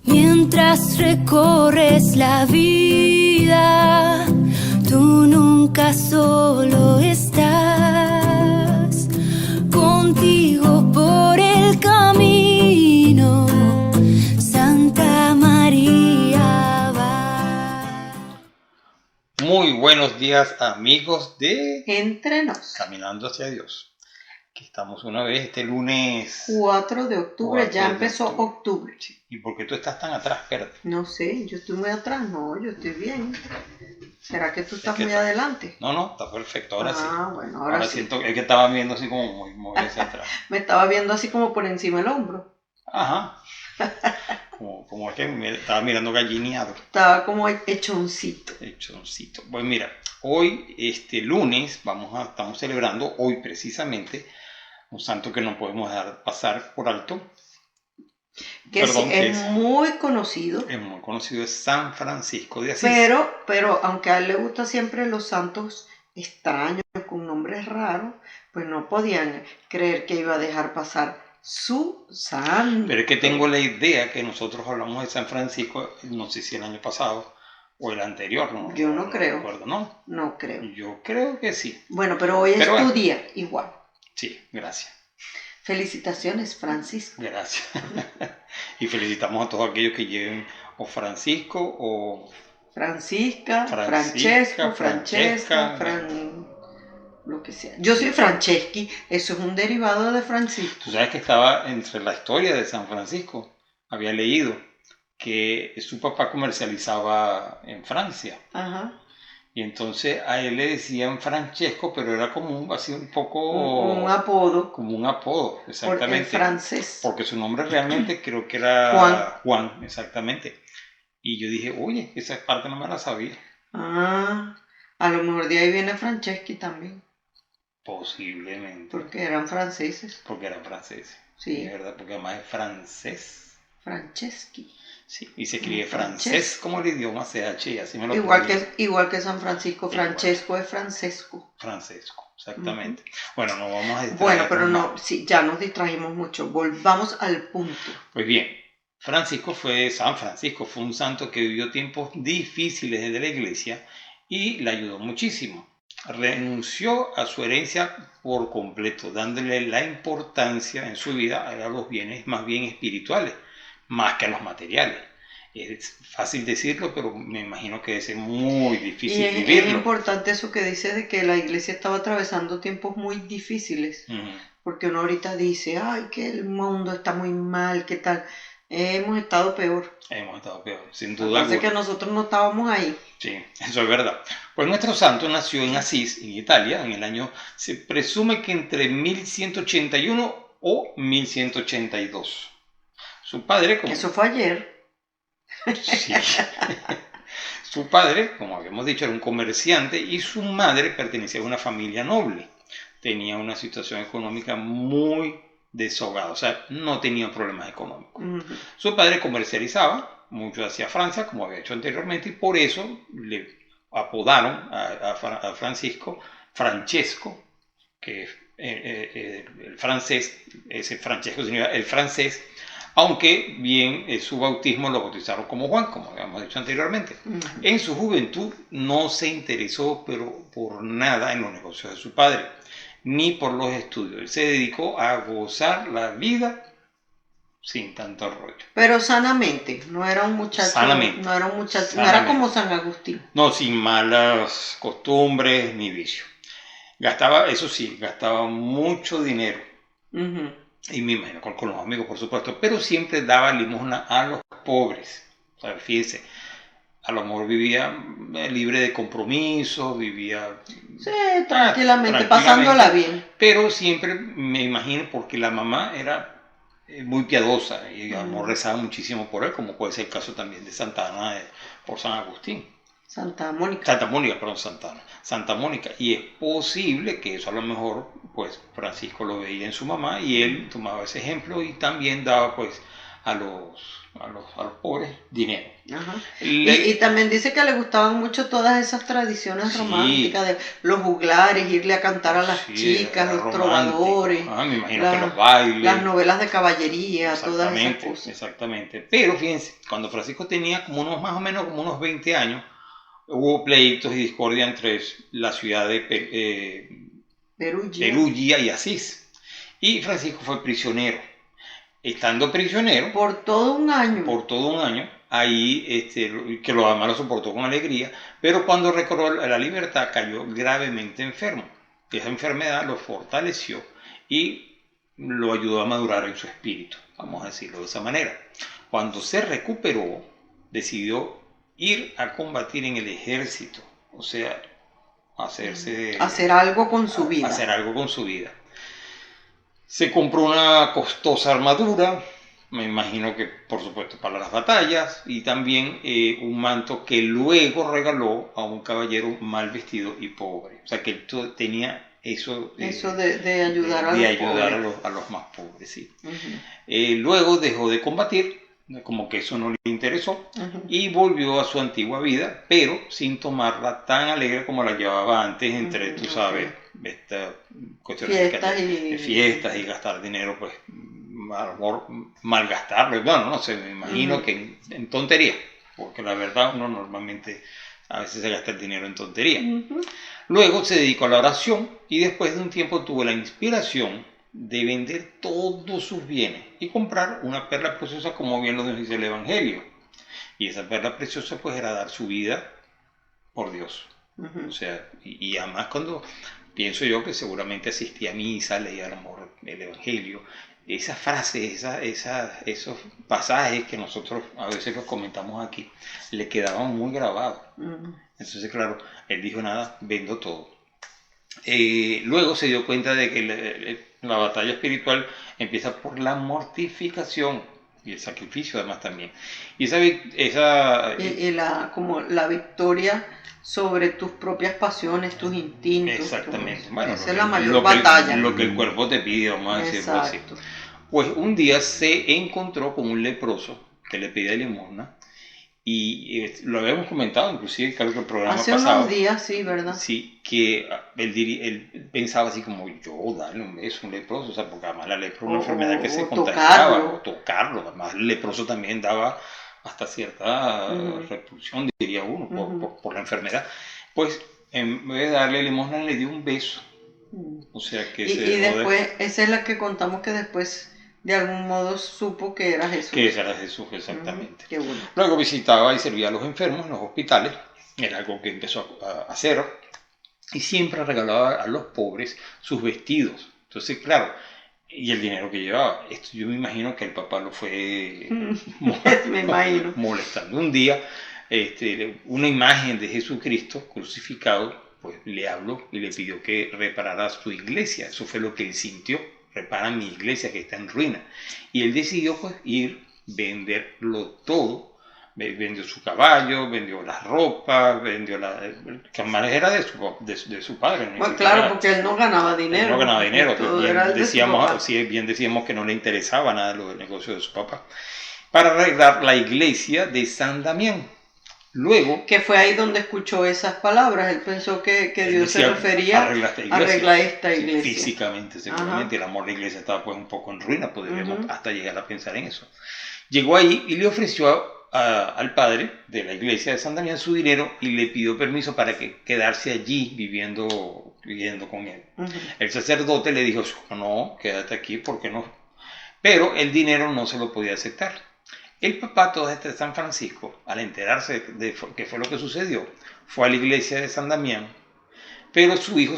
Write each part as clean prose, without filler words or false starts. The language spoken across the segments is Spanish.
Mientras recorres la vida, tú nunca solo estás. Contigo por el camino, Santa María va. Muy buenos días, amigos de Entre Nos. Caminando hacia Dios. Aquí estamos una vez este lunes 4 de octubre, 4 ya de empezó octubre. Sí. ¿Y por qué tú estás tan atrás, Espérate? No sé, yo estoy muy atrás, no, yo estoy bien. ¿Será que tú estás que muy está- adelante? No, está perfecto, ahora sí. Bueno, ahora sí. Siento es que estaba viendo así como muy hacia atrás. Me estaba viendo así como por encima del hombro. Ajá. Como es que estaba mirando gallineado. Estaba como hechoncito. Hechoncito. Bueno, mira, hoy, lunes, estamos celebrando, hoy precisamente, un santo que no podemos dejar pasar por alto. Que sí, es muy conocido. Es muy conocido, es San Francisco de Asís. Pero aunque a él le gustan siempre los santos extraños, con nombres raros, pues no podían creer que iba a dejar pasar su santo. Pero es que tengo la idea que nosotros hablamos de San Francisco, no sé si el año pasado o el anterior, ¿no? Yo no creo. Recuerdo, ¿no? No creo. Yo creo que sí. Bueno, pero hoy es tu día, igual. Sí, gracias. Felicitaciones, Francisco. Gracias. Y felicitamos a todos aquellos que lleven o Francisco o Francisca, Francesco, lo que sea. Yo soy Franceschi, eso es un derivado de Francisco. Tú sabes que estaba entre la historia de San Francisco, había leído que su papá comercializaba en Francia. Ajá. Y entonces a él le decían Francesco, pero era como así un poco... Un apodo. Como un apodo, exactamente. En francés. Porque su nombre realmente creo que era Juan, exactamente. Y yo dije, oye, esa parte no me la sabía. Ah, a lo mejor de ahí viene Franceschi también. Posiblemente. Porque eran franceses. Porque eran franceses. Sí. Es verdad, porque además es francés. Franceschi. Sí, y se escribe francés como el idioma CH, y así me lo igual que San Francisco, Francesco es Francesco. Francesco, exactamente. Bueno, no vamos a distraer. Bueno, pero no, sí, ya nos distrajimos mucho. Volvamos al punto. Pues bien, San Francisco fue un santo que vivió tiempos difíciles desde la iglesia y le ayudó muchísimo. Renunció a su herencia por completo, dándole la importancia en su vida a los bienes más bien espirituales, más que a los materiales. Es fácil decirlo, pero me imagino que es muy difícil vivirlo. Es importante eso que dice de que la iglesia estaba atravesando tiempos muy difíciles, porque uno ahorita dice, ay, que el mundo está muy mal, ¿qué tal? Hemos estado peor. Sin duda. Parece que nosotros no estábamos ahí. Sí, eso es verdad. Pues nuestro santo nació en Asís, en Italia, en el año, se presume que entre 1181 o 1182. Su padre, Eso fue ayer. Sí. Su padre, como habíamos dicho, era un comerciante y su madre pertenecía a una familia noble. Tenía una situación económica muy desahogada, o sea, no tenía problemas económicos. Su padre comercializaba mucho hacia Francia, como había hecho anteriormente, y por eso le apodaron a Francisco Francesco, que el francés, ese Francesco significa el francés, aunque bien su bautismo lo bautizaron como Juan, como habíamos dicho anteriormente. En su juventud no se interesó pero por nada en los negocios de su padre, ni por los estudios. Él se dedicó a gozar la vida sin tanto rollo. Pero sanamente, no era un muchacho. Sanamente. No era un muchacho, no era como San Agustín. No, sin malas costumbres ni vicio. Gastaba mucho dinero. Y me imagino con los amigos, por supuesto, pero siempre daba limosna a los pobres. O sea, fíjense, a lo mejor vivía libre de compromisos, vivía... Sí, tranquilamente, pasándola bien. Pero siempre me imagino, porque la mamá era muy piadosa y a lo mejor rezaba muchísimo por él, como puede ser el caso también de Santa Ana por San Agustín. Santa Mónica. Santa Mónica. Y es posible que eso a lo mejor, pues, Francisco lo veía en su mamá y él tomaba ese ejemplo y también daba, pues, a los pobres dinero. Ajá. Y también dice que le gustaban mucho todas esas tradiciones románticas de los juglares, irle a cantar a las chicas, los trovadores, me imagino que los bailes, las novelas de caballería, todas esas cosas. Exactamente. Pero fíjense, cuando Francisco tenía más o menos como unos 20 años, hubo pleitos y discordia entre la ciudad de Perugia y Asís. Y Francisco fue prisionero. Estando prisionero por todo un año, ahí que lo además lo soportó con alegría, pero cuando recobró la libertad cayó gravemente enfermo. Esa enfermedad lo fortaleció y lo ayudó a madurar en su espíritu, vamos a decirlo de esa manera. Cuando se recuperó, decidió ir a combatir en el ejército, o sea, hacer algo con su vida. Se compró una costosa armadura, me imagino que por supuesto para las batallas, y también un manto que luego regaló a un caballero mal vestido y pobre. O sea que él tenía eso de ayudar a los más pobres. Sí. Luego dejó de combatir, como que eso no le interesó, y volvió a su antigua vida, pero sin tomarla tan alegre como la llevaba antes, entre, tú sabes, esta cuestión de fiestas y gastar dinero, pues malgastarlo. Bueno, no sé, me imagino que en tontería, porque la verdad uno normalmente a veces se gasta el dinero en tontería. Luego se dedicó a la oración y después de un tiempo tuvo la inspiración de vender todos sus bienes y comprar una perla preciosa, como bien lo dice el Evangelio. Y esa perla preciosa pues era dar su vida por Dios. O sea, y además cuando pienso yo que seguramente asistía a misa, leía el Evangelio, esas frases, esos pasajes que nosotros a veces los comentamos aquí, le quedaban muy grabados. Entonces, claro, él dijo, nada, vendo todo. Luego se dio cuenta de que la batalla espiritual empieza por la mortificación y el sacrificio además también. Y como la victoria sobre tus propias pasiones, tus instintos. Exactamente. Bueno, esa es la mayor batalla. Lo que el cuerpo te pide, vamos a decirlo así. Pues un día se encontró con un leproso que le pedía limosna. Y lo habíamos comentado, inclusive creo que el programa hace pasado. Unos días, sí, ¿verdad? Sí, que él pensaba así como, yo darle un beso a un leproso, o sea, porque además la lepra es una enfermedad que se contagiaba, o tocarlo, además el leproso también daba hasta cierta repulsión, diría uno, por la enfermedad. Pues en vez de darle limosna le dio un beso. O sea que y después, esa es la que contamos que después de algún modo supo que era Jesús. Que era Jesús, exactamente. Qué bueno. Luego visitaba y servía a los enfermos en los hospitales, era algo que empezó a hacer, y siempre regalaba a los pobres sus vestidos. Entonces, claro, y el dinero que llevaba. Esto yo me imagino que el papá lo fue molestando. Un día, una imagen de Jesucristo crucificado, pues le habló y le pidió que reparara su iglesia. Eso fue lo que él sintió. Repara mi iglesia que está en ruina. Y él decidió pues venderlo todo. Vendió su caballo, vendió las ropas, vendió que además era de su padre. Pues claro, porque él no ganaba dinero. Él no ganaba dinero. Bien decíamos que no le interesaba nada lo del negocio de su papá. Para arreglar la iglesia de San Damián. Luego, que fue ahí donde escuchó esas palabras. Él pensó que Dios se refería a arreglar esta iglesia. Sí, físicamente, seguramente. El amor de la iglesia estaba pues un poco en ruina, podríamos hasta llegar a pensar en eso. Llegó ahí y le ofreció al padre de la iglesia de San Damián su dinero y le pidió permiso para quedarse allí viviendo con él. El sacerdote le dijo, no, quédate aquí porque no. Pero el dinero no se lo podía aceptar. El papá de San Francisco, al enterarse de qué fue lo que sucedió, fue a la iglesia de San Damián, pero su hijo,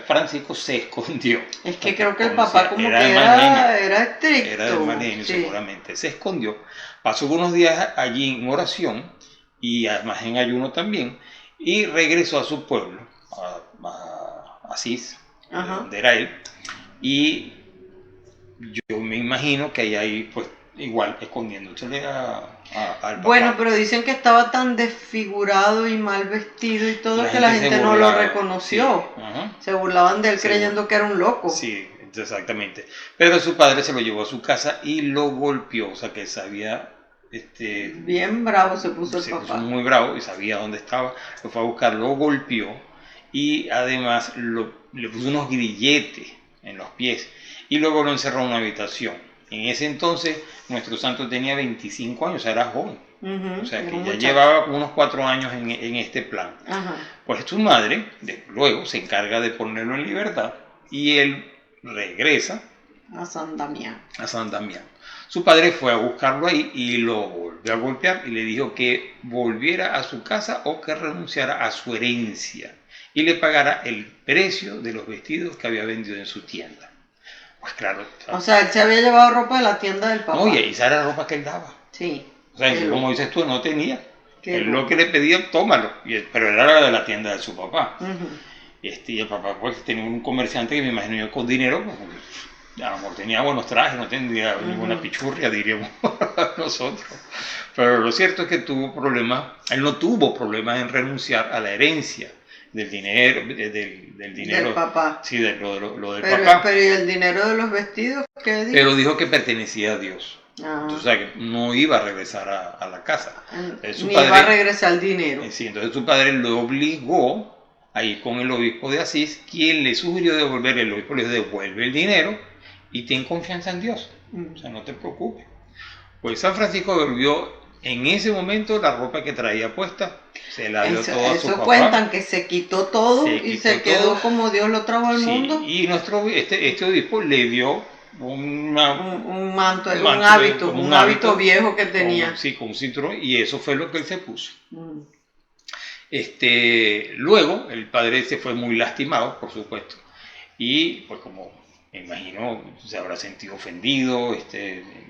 Francisco, se escondió. Es que creo que el papá como que era estricto. Era de mal genio, seguramente. Se escondió, pasó unos días allí en oración, y además en ayuno también, y regresó a su pueblo, a Asís, donde era él, y yo me imagino que ahí pues igual escondiéndose al papá. Bueno, pero dicen que estaba tan desfigurado y mal vestido y todo que la gente no lo reconoció. Se burlaban de él creyendo que era un loco. Sí, Exactamente. Pero su padre se lo llevó a su casa y lo golpeó, o sea que sabía, bien bravo se puso el se papá. puso muy bravo y sabía dónde estaba, lo fue a buscar, lo golpeó y además le puso unos grilletes en los pies y luego lo encerró en una habitación. En ese entonces nuestro santo tenía 25 años, o sea, era joven. O sea que ya llevaba unos 4 años en este plan. Ajá. Pues su madre luego se encarga de ponerlo en libertad y él regresa A San Damián. a San Damián. Su padre fue a buscarlo ahí y lo volvió a golpear y le dijo que volviera a su casa o que renunciara a su herencia y le pagara el precio de los vestidos que había vendido en su tienda. Pues claro. O sea, él se había llevado ropa de la tienda del papá. Oye, esa era la ropa que él daba. Sí. O sea, como dices tú, no tenía. Qué Él lo que le pedía, tómalo. Pero era la de la tienda de su papá. Ujú. Y el papá pues tenía un comerciante que me imagino yo con dinero, pues, a lo mejor tenía buenos trajes, no tendría ninguna pichurria, diríamos nosotros. Pero lo cierto es que tuvo problemas, él no tuvo problemas en renunciar a la herencia del dinero, del dinero Del papá. Sí, lo del papá. Pero ¿y el dinero de los vestidos? ¿Qué dijo? Pero dijo que pertenecía a Dios. Ah. Entonces, o sea, que no iba a regresar a la casa. Su Ni padre, va a regresar el dinero. Sí, entonces su padre lo obligó a ir con el obispo de Asís, quien le sugirió devolver, el obispo le devuelve el dinero y ten confianza en Dios. O sea, no te preocupes. Pues San Francisco devolvió en ese momento la ropa que traía puesta, se la dio todo a su papá. Cuentan que se quitó todo y quitó se quedó todo. como Dios lo trajo al mundo. Y este obispo le dio un manto, un hábito viejo que tenía. Con un cinturón, y eso fue lo que él se puso. Luego el padre se fue muy lastimado, por supuesto, y pues como me imagino se habrá sentido ofendido,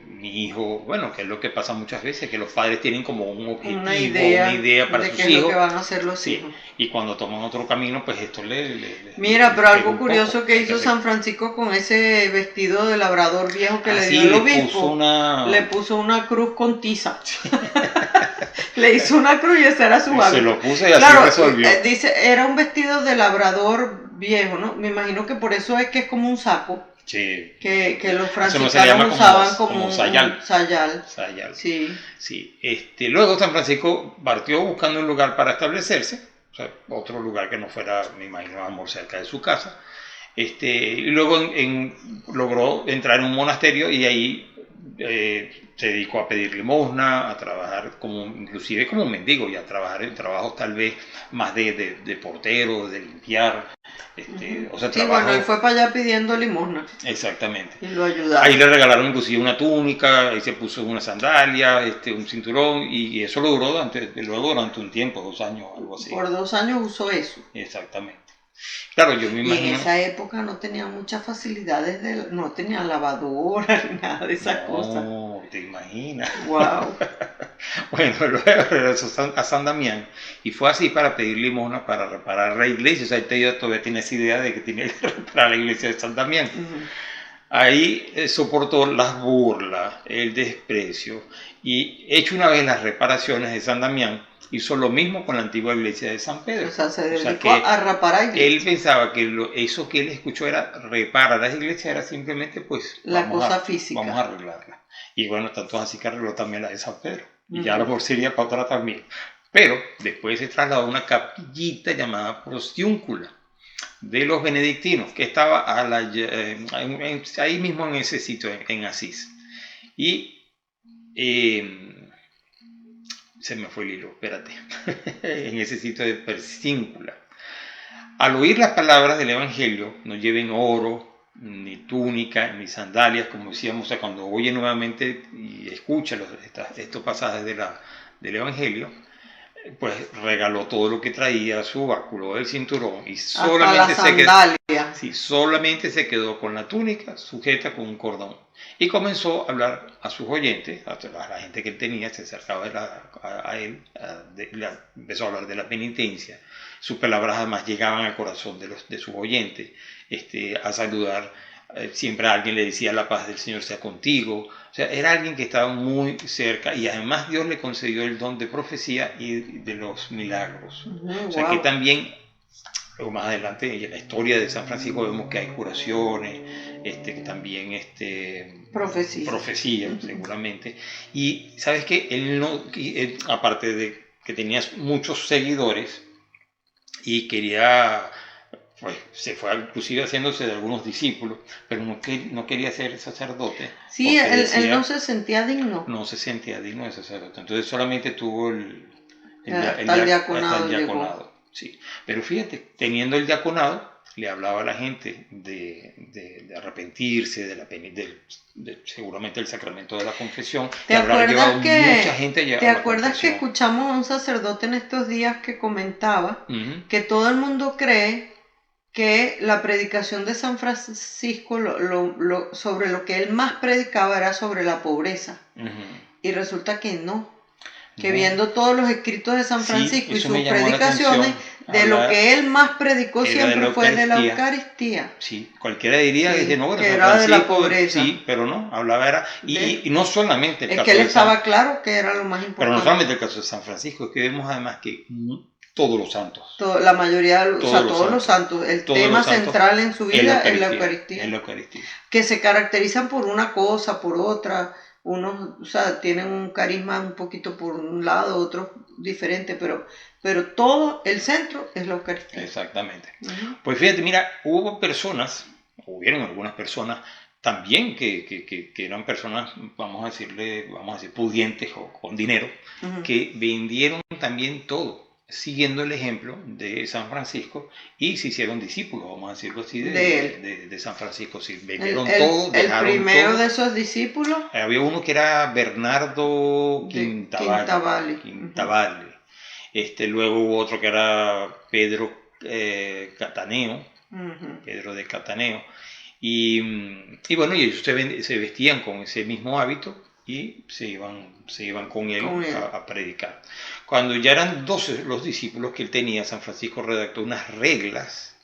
mi hijo, bueno, que es lo que pasa muchas veces, que los padres tienen como un objetivo, una idea para de sus qué hijos, es lo que van a hacer los hijos. Y cuando toman otro camino, pues esto Mira, pero algo curioso que hizo San Francisco con ese vestido de labrador viejo que le dio el obispo, le puso una cruz con tiza. Le hizo una cruz y ese era su hábito. Se lo puse y así resolvió. Dice, era un vestido de labrador viejo, ¿no? Me imagino que por eso es que es como un saco. Sí. Que los franciscanos usaban como un sayal. Sayal. Sí. Luego San Francisco partió buscando un lugar para establecerse, o sea, otro lugar que no fuera, me imagino, amor cerca de su casa. Y luego logró entrar en un monasterio y ahí se dedicó a pedir limosna, a trabajar inclusive como un mendigo, y a trabajar en trabajos tal vez más de portero, de limpiar. O sea, bueno, él fue para allá pidiendo limosna. Exactamente. Y lo ayudaron. Ahí le regalaron inclusive una túnica, ahí se puso una sandalia, un cinturón, y eso lo duró durante un tiempo, 2 años, algo así. Por 2 años usó eso. Exactamente. Claro, yo me imagino. Y en esa época no tenía muchas facilidades, no tenía lavadora ni nada de esas cosas. No, te imaginas. Wow. Bueno, luego regresó a San Damián y fue así para pedir limosna para reparar la iglesia. O sea, todavía tienes idea de que tenía que reparar la iglesia de San Damián. Ahí soportó las burlas, el desprecio, y hecho una vez las reparaciones de San Damián, hizo lo mismo con la antigua iglesia de San Pedro. O sea, se dedicó a reparar iglesias. Él pensaba que eso que él escuchó era reparar las iglesias, era simplemente pues la cosa física. Vamos a arreglarla. Y bueno, tanto así que arregló también la de San Pedro. Y ya a lo mejor sería para otra también. Pero después se trasladó a una capillita llamada Prostiúncula de los benedictinos, que estaba ahí mismo en ese sitio, en Asís. Y se me fue el hilo, espérate, en ese sitio de Prostiúncula. Al oír las palabras del Evangelio, no lleven oro, ni túnica, ni sandalias, como decíamos, o sea, cuando oye nuevamente y escucha estos pasajes del Evangelio, pues regaló todo lo que traía, su báculo, el cinturón, y solamente se quedó con la túnica sujeta con un cordón. Y comenzó a hablar a sus oyentes, a la gente que él tenía, se acercaba a él, empezó a hablar de la penitencia. Sus palabras además llegaban al corazón de sus oyentes, a saludar. Siempre a alguien le decía: la paz del Señor sea contigo. O sea, era alguien que estaba muy cerca, y además Dios le concedió el don de profecía y de los milagros. O sea, que también, luego más adelante en la historia de San Francisco vemos que hay curaciones, que también profecía, seguramente. Y sabes que él no, aparte de que tenía muchos seguidores y quería, pues se fue inclusive haciéndose de algunos discípulos, pero no quería ser sacerdote. Sí, él no se sentía digno. No se sentía digno de sacerdote. Entonces solamente tuvo el diaconado. Sí. Pero fíjate, teniendo el diaconado, le hablaba a la gente de arrepentirse, seguramente el sacramento de la confesión. ¿Te acuerdas que escuchamos a un sacerdote en estos días que comentaba que todo el mundo cree que la predicación de San Francisco, sobre lo que él más predicaba era sobre la pobreza? Y resulta que no. Que viendo todos los escritos de San Francisco y sus predicaciones, de lo que él más predicó siempre fue de la Eucaristía. Sí, cualquiera diría que era de la pobreza. Sí, pero no, hablaba y no solamente el caso que él estaba claro que era lo más importante. Pero no solamente el caso de San Francisco, es que vemos además que todos los santos. La mayoría, todos los santos. El tema central en su vida es la Eucaristía. Que se caracterizan por una cosa, por otra. Unos, tienen un carisma un poquito por un lado, otros diferente, pero todo el centro es la Eucaristía. Exactamente. Pues fíjate, mira, hubieron algunas personas también que eran personas, vamos a decir, pudientes o con dinero, que vendieron también todo, siguiendo el ejemplo de San Francisco, y se hicieron discípulos, vamos a decirlo así, de San Francisco. Sí, vendieron todo, dejaron el primero todo. De esos discípulos. Había uno que era Bernardo Quintavalli. Luego hubo otro que era Pedro Cataneo, Pedro de Cataneo. Y bueno, y ellos se vestían con ese mismo hábito y se iban con él a predicar. Cuando ya eran 12 los discípulos que él tenía, San Francisco redactó unas reglas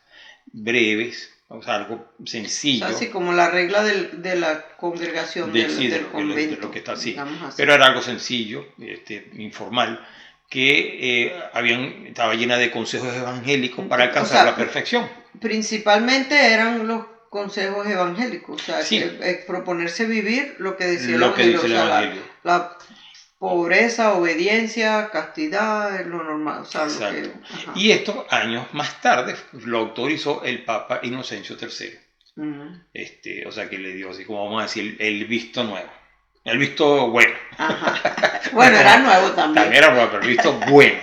breves, algo sencillo. Así como la regla de la congregación del convento. De lo que está así. Pero era algo sencillo, informal, que estaba llena de consejos evangélicos para alcanzar la perfección. Principalmente eran los consejos evangélicos, proponerse vivir lo que decía el Evangelio. La pobreza, obediencia, castidad, es lo normal. Y esto, años más tarde, lo autorizó el Papa Inocencio III. O sea que le dio, así como vamos a decir, el visto nuevo. El visto bueno. Bueno, era nuevo también. También era nuevo, pero el visto bueno.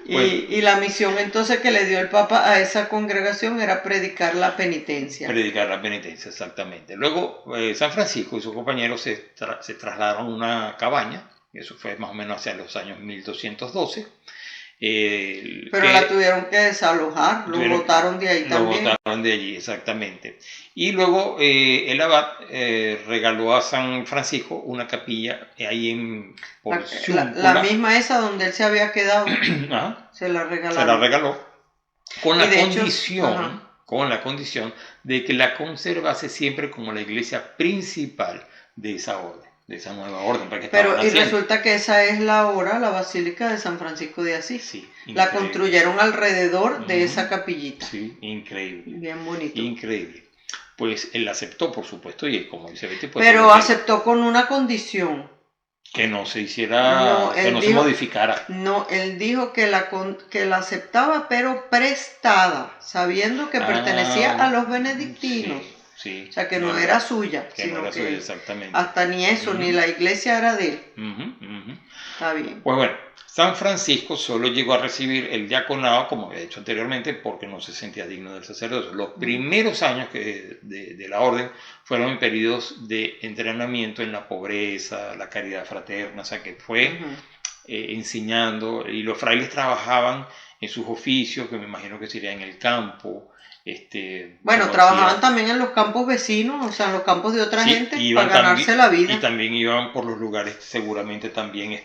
Y la misión entonces que le dio el Papa a esa congregación era predicar la penitencia. Predicar la penitencia, exactamente. Luego San Francisco y sus compañeros se trasladaron a una cabaña, eso fue más o menos hacia los años 1212. Pero la tuvieron que desalojar, lo botaron de ahí también. Lo botaron de allí, exactamente. Y luego el abad regaló a San Francisco una capilla ahí por la misma esa donde él se había quedado. Se la regaló. Con la condición de que la conservase siempre como la iglesia principal de esa orden. De esa nueva orden. Y resulta que esa es la Basílica de San Francisco de Asís. Sí, la construyeron alrededor de esa capillita. Sí, increíble. Bien bonito. Increíble. Pues él aceptó, por supuesto, y como dice Betty, pues, pero aceptó con una condición. Que no se hiciera, se modificara. No, él dijo que la aceptaba, pero prestada, sabiendo que pertenecía a los benedictinos. Sí, o sea, que no era suya, sino que exactamente. Hasta ni eso, ni la iglesia era de él. Está bien. Pues bueno, San Francisco solo llegó a recibir el diaconado, como había dicho anteriormente, porque no se sentía digno del sacerdocio. Los primeros años de la orden fueron en periodos de entrenamiento en la pobreza, la caridad fraterna, o sea que fue enseñando, y los frailes trabajaban en sus oficios, que me imagino que sería en el campo. Trabajaban también en los campos vecinos, o sea, en los campos de otra gente, para ganarse la vida. Y también iban por los lugares, seguramente también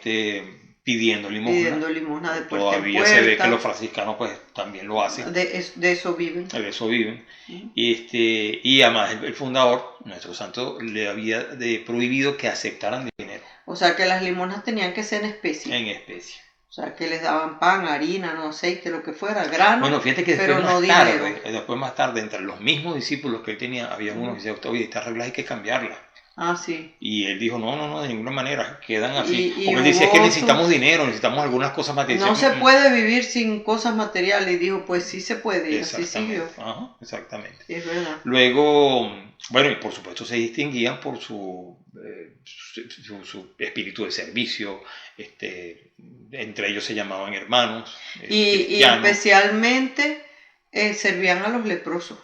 pidiendo limosna. Pidiendo limosna de puerta Todavía en puerta. Se ve que los franciscanos pues también lo hacen. De eso viven. De eso viven. Y además el fundador, nuestro santo, le había prohibido que aceptaran dinero. O sea, que las limosnas tenían que ser en especie. En especie. sea, que les daban pan, harina, no aceite, lo que fuera, grano, bueno, fíjate que pero no dinero. después más tarde, entre los mismos discípulos que él tenía, había unos que decían, oye, esta regla hay que cambiarla. Ah, sí. Y él dijo, no, de ninguna manera, quedan así. Porque él decía, es que necesitamos dinero, necesitamos algunas cosas materiales. No se puede vivir sin cosas materiales. Y dijo, pues sí se puede, y así siguió. Ajá, exactamente. Es verdad. Luego, bueno, y por supuesto se distinguían por su espíritu de servicio, entre ellos se llamaban hermanos. Y especialmente servían a los leprosos.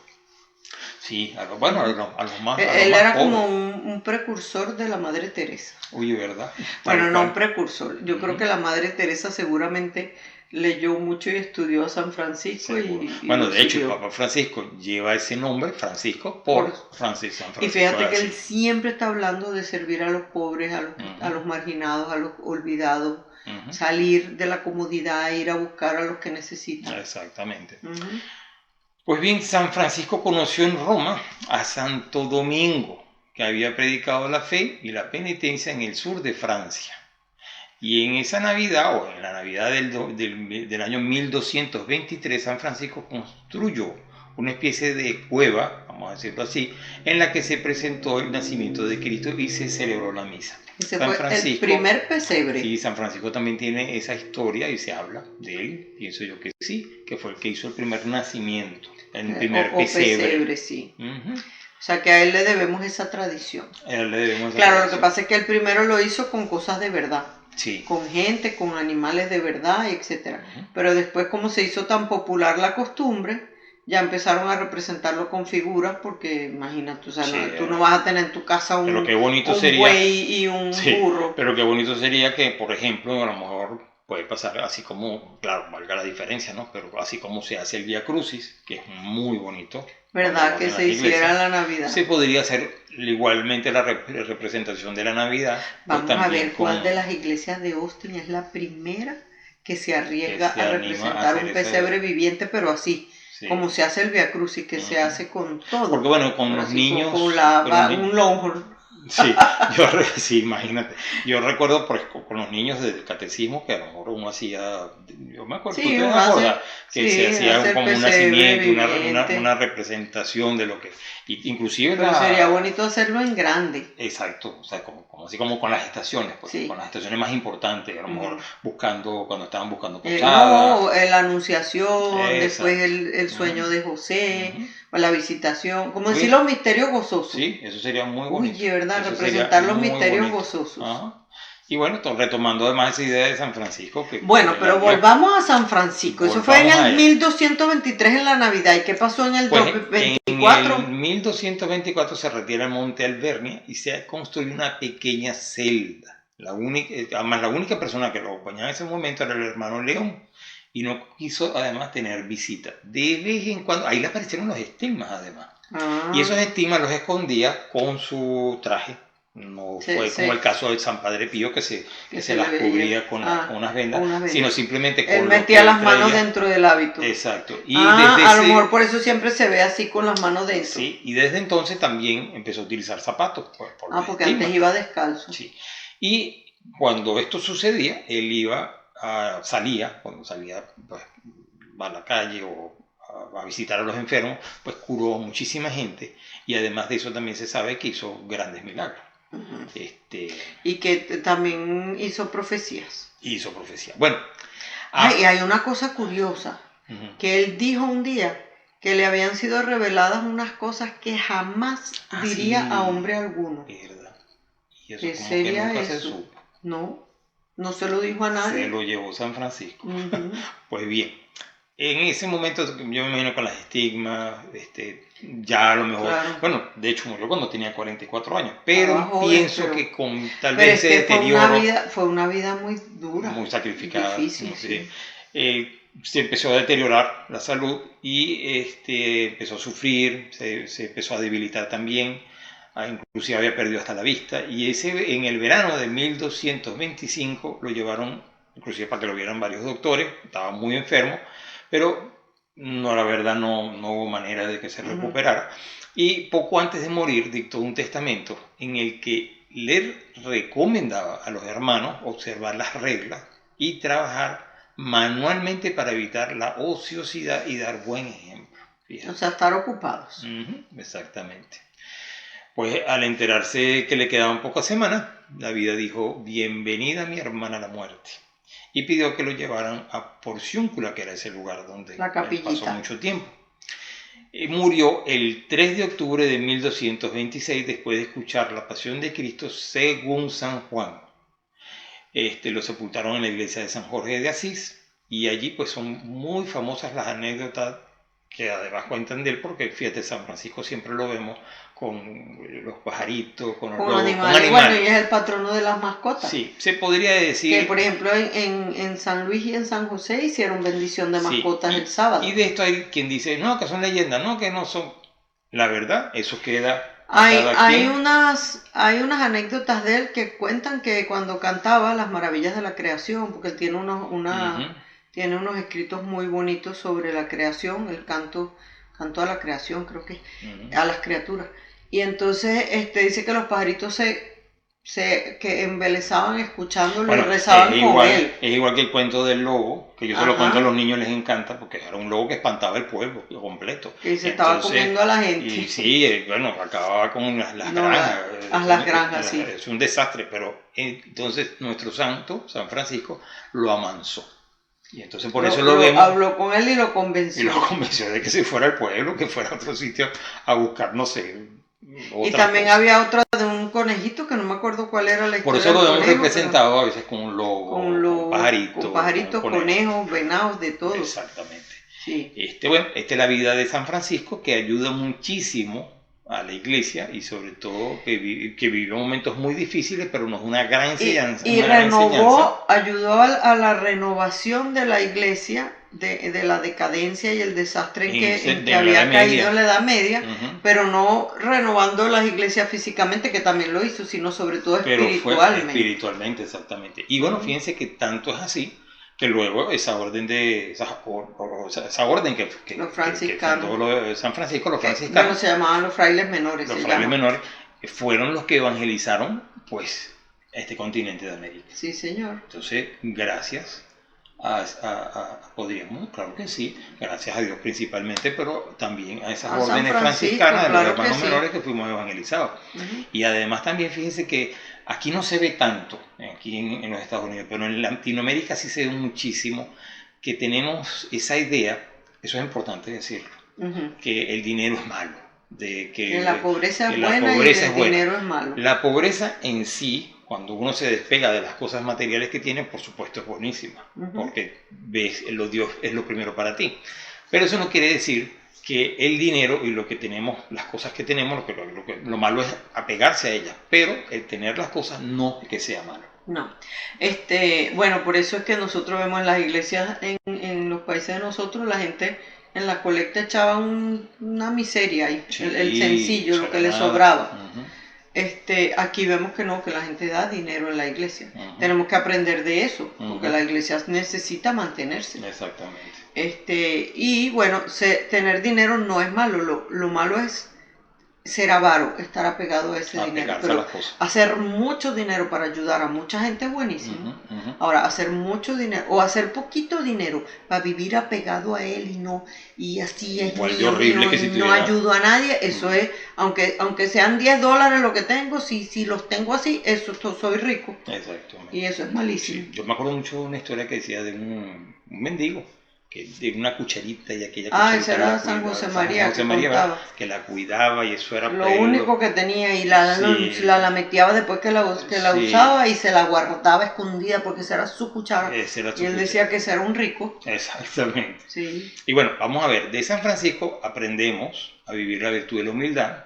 Sí, a los más. Él era como un precursor de la Madre Teresa. Oye, ¿verdad? Bueno, no un precursor. Yo creo que la Madre Teresa seguramente leyó mucho y estudió a San Francisco. Bueno, de hecho, el Papa Francisco lleva ese nombre, Francisco, por San Francisco. Y fíjate que él siempre está hablando de servir a los pobres, a los marginados, a los olvidados, salir de la comodidad, ir a buscar a los que necesitan. Exactamente. Pues bien, San Francisco conoció en Roma a Santo Domingo, que había predicado la fe y la penitencia en el sur de Francia. Y en esa Navidad, o en la Navidad del año 1223, San Francisco construyó una especie de cueva, vamos a decirlo así, en la que se presentó el nacimiento de Cristo y se celebró la misa. Ese fue el primer pesebre. Y San Francisco también tiene esa historia y se habla de él, pienso yo que sí, que fue el que hizo el primer nacimiento, el primer pesebre. Sí. O sea que a él le debemos esa tradición. Lo que pasa es que él primero lo hizo con cosas de verdad. Sí. Con gente, con animales de verdad, etc. Pero después, como se hizo tan popular la costumbre, ya empezaron a representarlo con figuras, porque imagínate, o sea, tú no vas a tener en tu casa un buey y un burro. Pero qué bonito sería que, por ejemplo, a lo mejor puede pasar así como, claro, valga la diferencia, ¿no? Pero así como se hace el Vía Crucis, que es muy bonito. ¿Verdad? Que se hiciera la Navidad. Se podría hacer igualmente la representación de la Navidad. Vamos a ver cuál de las iglesias de Austin es la primera que se arriesga a representar un pesebre viviente, pero así. Sí. Como se hace el Vía Crucis, que se hace con todo. Porque bueno, con los niños... un Longhorn. Sí, imagínate. Yo recuerdo con los niños del catecismo que a lo mejor uno hacía, yo me acuerdo, que se hacía como un nacimiento, una representación de lo que, inclusive pero sería bonito hacerlo en grande. Exacto, o sea, así como con las estaciones, con las estaciones más importantes, a lo mejor cuando estaban buscando posadas. La anunciación, después el sueño de José, la visitación, como decir los misterios gozosos. Sí, eso sería muy bonito. Uy, ¿verdad? Representar los misterios gozosos. Y bueno, retomando además esa idea de San Francisco. Pero volvamos a San Francisco. Eso fue en el 1223 en la Navidad. ¿Y qué pasó en el 1224? En el 1224 se retira el Monte Alvernia y se construye una pequeña celda. La única persona que lo acompañaba en ese momento era el hermano León. Y no quiso además tener visita. De vez en cuando, ahí le aparecieron los estigmas además. Y esos estigmas los escondía con su traje. No fue como el caso de San Padre Pío que se las cubría con unas vendas, sino simplemente con él metía las manos dentro del hábito. Exacto. Y a lo mejor por eso siempre se ve así con las manos dentro. Sí, y desde entonces también empezó a utilizar zapatos. Porque antes iba descalzo. Sí. Y cuando esto sucedía, él cuando salía pues, a la calle o a visitar a los enfermos, pues curó a muchísima gente y además de eso también se sabe que hizo grandes milagros. Y que también hizo profecías. Bueno. Y hay una cosa curiosa, que él dijo un día que le habían sido reveladas unas cosas que jamás diría a hombre alguno. ¿Verdad? ¿Y ¿Qué sería eso? No se lo dijo a nadie. Se lo llevó San Francisco. Pues bien, en ese momento yo me imagino con las estigmas, ya a lo mejor, bueno, de hecho murió cuando tenía 44 años, pero pienso que con tal vez ese deterioro... Fue una vida muy dura. Muy sacrificada. Difícil, sí. Se empezó a deteriorar la salud y empezó a sufrir, se empezó a debilitar también. Inclusive había perdido hasta la vista y en el verano de 1225 lo llevaron inclusive para que lo vieran varios doctores, estaba muy enfermo, pero la verdad no hubo manera de que se recuperara. Y poco antes de morir dictó un testamento en el que le recomendaba a los hermanos observar las reglas y trabajar manualmente para evitar la ociosidad y dar buen ejemplo. Fíjate. O sea, estar ocupados. Exactamente. Pues al enterarse que le quedaban pocas semanas, la vida dijo, bienvenida mi hermana la muerte. Y pidió que lo llevaran a Porciúncula, que era ese lugar donde pasó mucho tiempo. Murió el 3 de octubre de 1226 después de escuchar la pasión de Cristo según San Juan. Lo sepultaron en la iglesia de San Jorge de Asís y allí pues son muy famosas las anécdotas que además cuentan de él, porque fíjate, San Francisco siempre lo vemos con los pajaritos, con los lobos, animales. Bueno, y es el patrono de las mascotas. Sí, se podría decir... Que por ejemplo en San Luis y en San José hicieron bendición de mascotas el sábado. Y de esto hay quien dice, no, que son leyendas, no, que no son... La verdad, eso queda... Hay unas anécdotas de él que cuentan que cuando cantaba las maravillas de la creación, porque él tiene tiene unos escritos muy bonitos sobre la creación, el canto a la creación, creo que, a las criaturas. Y entonces dice que los pajaritos que embelezaban escuchándolo y rezaban con él. Es igual que el cuento del lobo, que yo se lo cuento a los niños, les encanta, porque era un lobo que espantaba el pueblo completo. Que se estaba comiendo a la gente. Y sí, bueno, acababa con las granjas. Las granjas, sí. Es un desastre, pero entonces nuestro santo, San Francisco, lo amansó. Y entonces por eso lo vemos. Habló con él y lo convenció. Y lo convenció de que se fuera al pueblo, que fuera a otro sitio a buscar, no sé. Y también había otra de un conejito que no me acuerdo cuál era la historia. Por eso lo vemos representado a veces con un lobo, con pajaritos, conejos, venados, de todo. Exactamente. Sí. Bueno, esta es la vida de San Francisco, que ayuda muchísimo a la iglesia y sobre todo que vivió momentos muy difíciles, pero nos una gran enseñanza. Y ayudó a la renovación de la iglesia, de la decadencia y el desastre en que había caído en la Edad Media, pero no renovando las iglesias físicamente, que también lo hizo, sino sobre todo espiritualmente. Espiritualmente, exactamente. Y bueno, fíjense que tanto es así, que luego esa orden que los franciscanos, San Francisco, los franciscanos, bueno, se llamaban los frailes menores. Los frailes menores fueron los que evangelizaron pues este continente de América. Sí, señor. Entonces, gracias podríamos, claro que sí, gracias a Dios principalmente, pero también a esas órdenes franciscanas de los hermanos menores que fuimos evangelizados. Y además también fíjense que aquí no se ve tanto, aquí en los Estados Unidos, pero en Latinoamérica sí se ve muchísimo, que tenemos esa idea, eso es importante decirlo, que el dinero es malo. Que la pobreza es buena y el dinero es malo. La pobreza en sí, cuando uno se despega de las cosas materiales que tiene, por supuesto es buenísima, porque ves, Dios es lo primero para ti. Pero eso no quiere decir que el dinero y lo que tenemos, las cosas que tenemos, lo malo es apegarse a ellas, pero el tener las cosas no es que sea malo. No. Bueno, por eso es que nosotros vemos en las iglesias, en los países de nosotros, la gente en la colecta echaba una miseria ahí, el sencillo, lo que le sobraba. Aquí vemos que no, que la gente da dinero en la iglesia. Tenemos que aprender de eso, porque la iglesia necesita mantenerse. Exactamente. Y bueno, tener dinero no es malo, lo malo es ser avaro, estar apegado a ese dinero. Pero hacer mucho dinero para ayudar a mucha gente es buenísimo. Ahora, hacer mucho dinero o hacer poquito dinero para vivir apegado a él y así es horrible que no ayudo a nadie, eso es, aunque sean $10 lo que tengo, si los tengo así, eso soy rico. Exactamente. Y eso es malísimo. Sí. Yo me acuerdo mucho de una historia que decía de un mendigo, que de una cucharita y aquella cucharita. Esa era San José María, que la cuidaba y eso era lo único que tenía, y la meteaba después que la usaba y se la guardaba escondida porque esa era su cuchara. Y él decía que ese era un rico. Exactamente. Sí. Y bueno, vamos a ver, de San Francisco aprendemos a vivir la virtud de la humildad.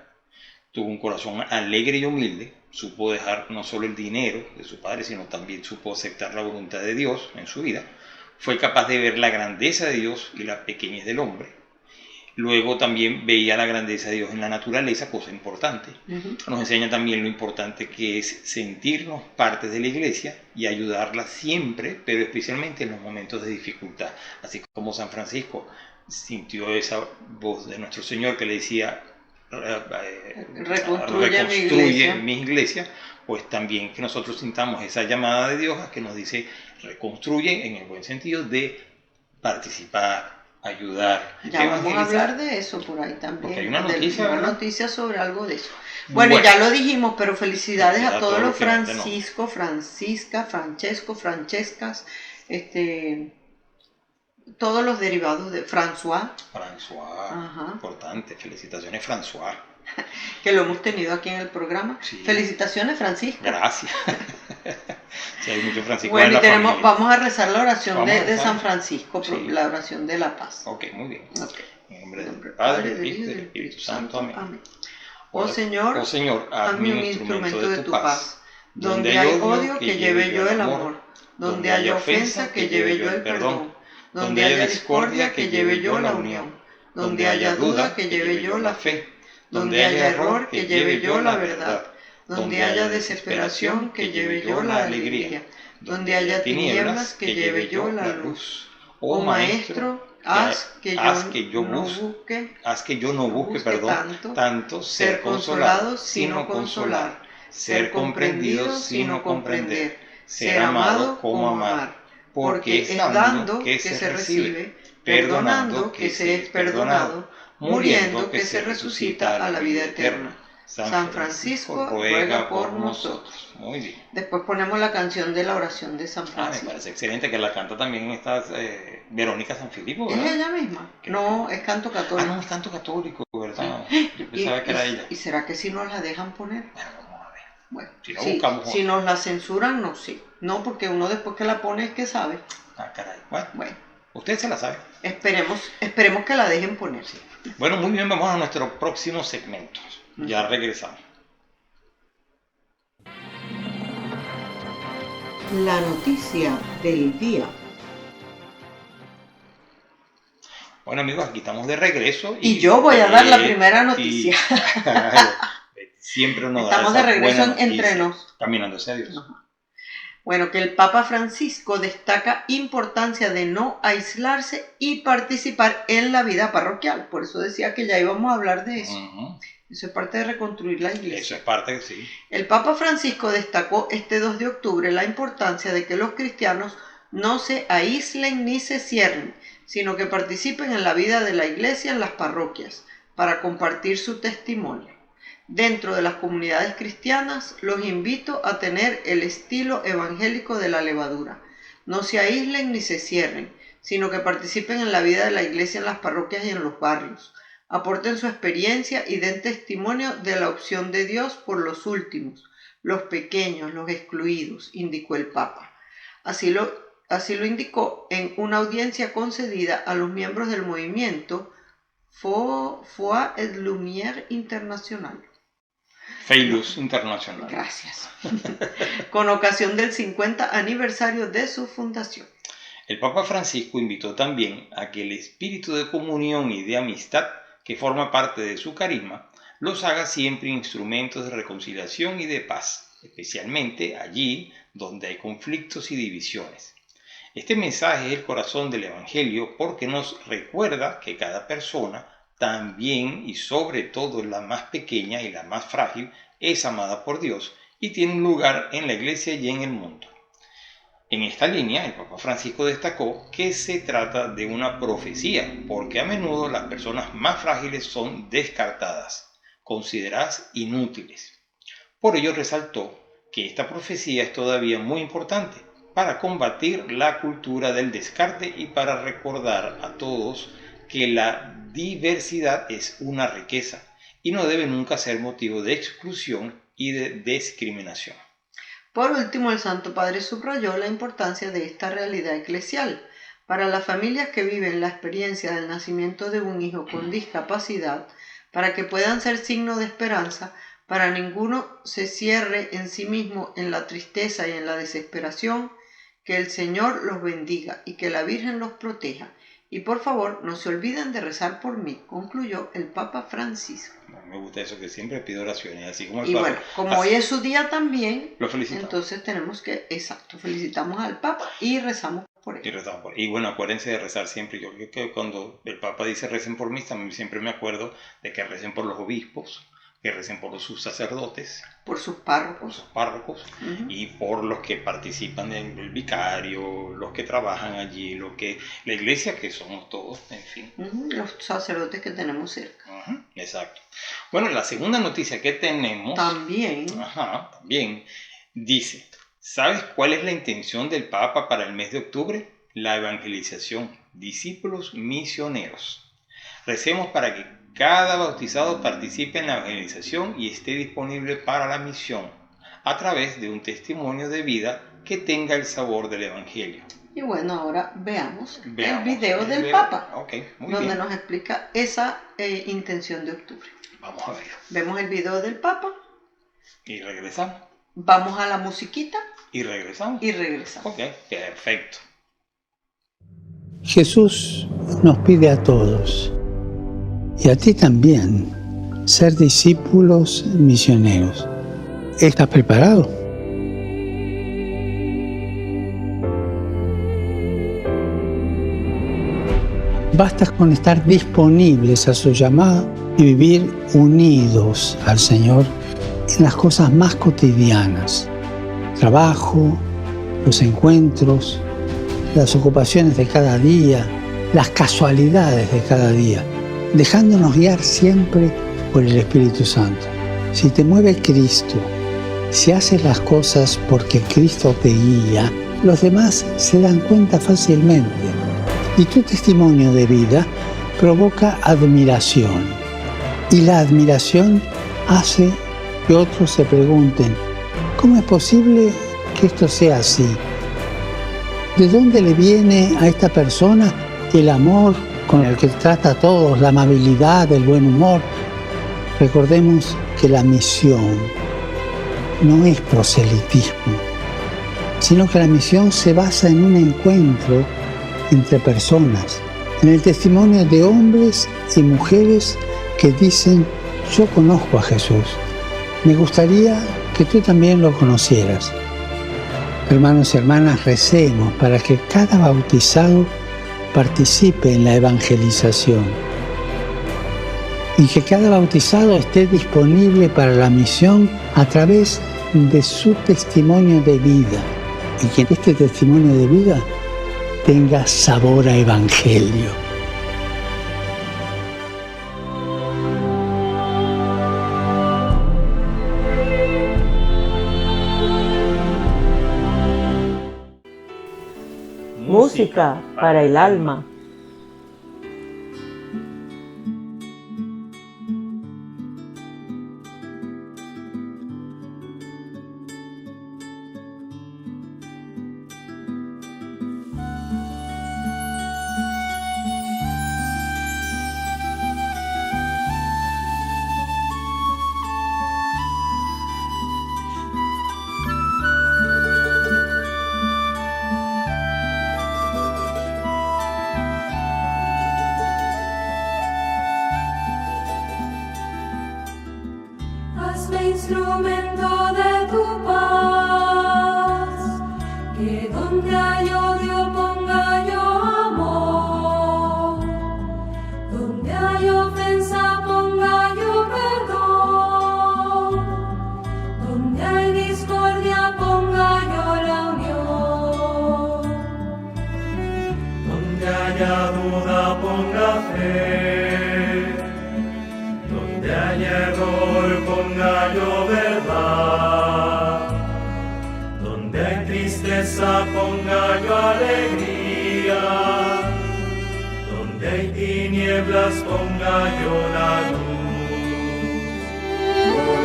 Tuvo un corazón alegre y humilde, supo dejar no solo el dinero de su padre, sino también supo aceptar la voluntad de Dios en su vida. Fue capaz de ver la grandeza de Dios y la pequeñez del hombre. Luego también veía la grandeza de Dios en la naturaleza, cosa importante. Nos enseña también lo importante que es sentirnos parte de la iglesia y ayudarla siempre, pero especialmente en los momentos de dificultad. Así como San Francisco sintió esa voz de nuestro Señor que le decía, reconstruye mi iglesia. pues también que nosotros sintamos esa llamada de Dios a que nos dice, reconstruye en el buen sentido de participar, ayudar, ya vamos a hablar de eso por ahí también. Porque hay una noticia sobre algo de eso. Bueno, ya lo dijimos, pero felicidades a todos los Francisco, Francisca, Francesco, Francescas, todos los derivados de François. François, importante, felicitaciones François. Que lo hemos tenido aquí en el programa. Sí. Felicitaciones, Francisco. Gracias. Sí, hay muchos Francisco. Bueno, y vamos a rezar la oración de San Francisco, sí. La oración de la paz. Ok, muy bien. Okay. En nombre del Padre, del Hijo y del Espíritu Santo. Amén. Oh Señor, hazme un instrumento de tu paz. Donde hay odio, que lleve yo el amor. Donde haya ofensa, que lleve yo el perdón. Donde haya discordia, que lleve yo la unión. Donde haya duda, que lleve yo la fe. Donde haya error, que lleve yo la verdad. Donde haya desesperación, que lleve yo la alegría. Donde haya tinieblas, que lleve yo la luz. Oh Maestro, haz que yo no busque tanto ser consolado, sino consolar. Ser comprendido, sino comprender. Ser amado, como amar. Porque es dando que se recibe, perdonando que se es perdonado, muriendo que se resucita a la vida eterna. San Francisco ruega por nosotros. Muy bien. Después ponemos la canción de la oración de San Francisco. Me parece excelente, que la canta también esta Verónica Sanfilippo, ¿verdad? ¿Es ella misma? No, es canto católico. No, es canto católico, ¿verdad? Yo pensaba que era ella. ¿Y será que si nos la dejan poner? Bueno, vamos a ver. Bueno, si no buscamos. Si nos la censuran, no sé. No, porque uno después que la pone es que sabe. Caray. Bueno. Usted se la sabe. Esperemos que la dejen poner. Sí. Bueno, muy bien, vamos a nuestro próximo segmento. Ya regresamos. La noticia del día. Bueno, amigos, aquí estamos de regreso. Y yo voy a dar la primera noticia. Siempre nos estamos de regreso entre nos. Caminando hacia Dios. Bueno, que el Papa Francisco destaca importancia de no aislarse y participar en la vida parroquial. Por eso decía que ya íbamos a hablar de eso. Eso es parte de reconstruir la iglesia. Eso es parte, sí. El Papa Francisco destacó este 2 de octubre la importancia de que los cristianos no se aíslen ni se cierren, sino que participen en la vida de la iglesia en las parroquias, para compartir su testimonio. Dentro de las comunidades cristianas, los invito a tener el estilo evangélico de la levadura. No se aíslen ni se cierren, sino que participen en la vida de la iglesia en las parroquias y en los barrios. Aporten su experiencia y den testimonio de la opción de Dios por los últimos, los pequeños, los excluidos, indicó el Papa. Así lo indicó en una audiencia concedida a los miembros del movimiento Foi et Lumière International. Feilus Internacional. Gracias. Con ocasión del 50 aniversario de su fundación. El Papa Francisco invitó también a que el espíritu de comunión y de amistad que forma parte de su carisma los haga siempre instrumentos de reconciliación y de paz, especialmente allí donde hay conflictos y divisiones. Este mensaje es el corazón del Evangelio porque nos recuerda que cada persona, también y sobre todo la más pequeña y la más frágil, es amada por Dios y tiene un lugar en la iglesia y en el mundo. En esta línea, el Papa Francisco destacó que se trata de una profecía, porque a menudo las personas más frágiles son descartadas, consideradas inútiles. Por ello resaltó que esta profecía es todavía muy importante para combatir la cultura del descarte y para recordar a todos que la diversidad es una riqueza y no debe nunca ser motivo de exclusión y de discriminación. Por último, el Santo Padre subrayó la importancia de esta realidad eclesial para las familias que viven la experiencia del nacimiento de un hijo con discapacidad, para que puedan ser signo de esperanza, para ninguno se cierre en sí mismo en la tristeza y en la desesperación. Que el Señor los bendiga y que la Virgen los proteja. Y por favor, no se olviden de rezar por mí, concluyó el Papa Francisco. Me gusta eso, que siempre pido oraciones, así como el Papa. Y bueno, como hoy es su día también, lo felicitamos. Entonces tenemos que, felicitamos al Papa y rezamos por él. Y bueno, acuérdense de rezar siempre. Yo creo que cuando el Papa dice recen por mí, también siempre me acuerdo de que recen por los obispos, que recen por sus sacerdotes, por sus párrocos, y por los que participan del vicario, los que trabajan allí, la iglesia, que somos todos, en fin. Los sacerdotes que tenemos cerca. Exacto. Bueno, la segunda noticia que tenemos también dice: ¿sabes cuál es la intención del Papa para el mes de octubre? La evangelización, discípulos misioneros. Recemos para que cada bautizado participe en la evangelización y esté disponible para la misión a través de un testimonio de vida que tenga el sabor del Evangelio. Y bueno, ahora veamos el video del Papa, donde nos explica esa intención de octubre. Vamos a verlo. Vemos el video del Papa. Y regresamos. Vamos a la musiquita. Y regresamos. Ok, perfecto. Jesús nos pide a todos, y a ti también, ser discípulos misioneros. ¿Estás preparado? Basta con estar disponibles a su llamado y vivir unidos al Señor en las cosas más cotidianas: trabajo, los encuentros, las ocupaciones de cada día, las casualidades de cada día, dejándonos guiar siempre por el Espíritu Santo. Si te mueve Cristo, si haces las cosas porque Cristo te guía, los demás se dan cuenta fácilmente. Y tu testimonio de vida provoca admiración. Y la admiración hace que otros se pregunten: ¿cómo es posible que esto sea así? ¿De dónde le viene a esta persona el amor con el que trata a todos, la amabilidad, el buen humor? Recordemos que la misión no es proselitismo, sino que la misión se basa en un encuentro entre personas, en el testimonio de hombres y mujeres que dicen: yo conozco a Jesús, me gustaría que tú también lo conocieras. Hermanos y hermanas, recemos para que cada bautizado participe en la evangelización y que cada bautizado esté disponible para la misión a través de su testimonio de vida, y que este testimonio de vida tenga sabor a evangelio. Música para el alma. Hazme instrumento de tu paz, que donde hay odio ponga yo amor, donde hay ofensa ponga yo perdón, donde hay discordia ponga yo la unión, donde haya duda ponga fe, donde haya error ponga yo verdad, donde hay tristeza ponga yo alegría, donde hay tinieblas ponga yo la luz.